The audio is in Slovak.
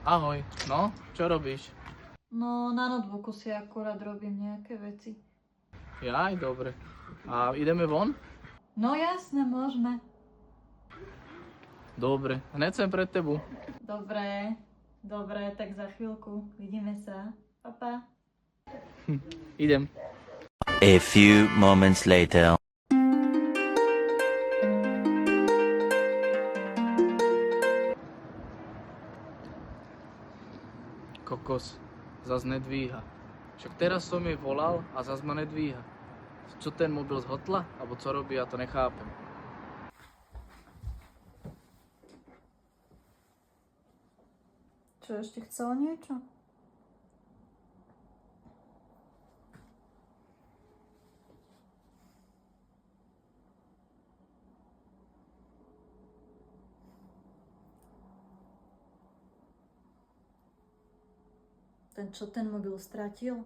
Ahoj, no, čo robíš? No, na notebooku si akurát robím nejaké veci. Jaj, dobre. A ideme von? No jasne, môžeme. Dobre, hneď sem pred tebu. Dobre, dobre, tak za chvíľku. Vidíme sa. Pa, pa. Idem. A few moments later. Kokos, zas nedvíha. Však teraz som jej volal a zas ma nedvíha. Čo ten mobil zhotla? Alebo co robí, ja to nechápem. Čo, ešte chcel niečo? Ten čo ten mobil stratil?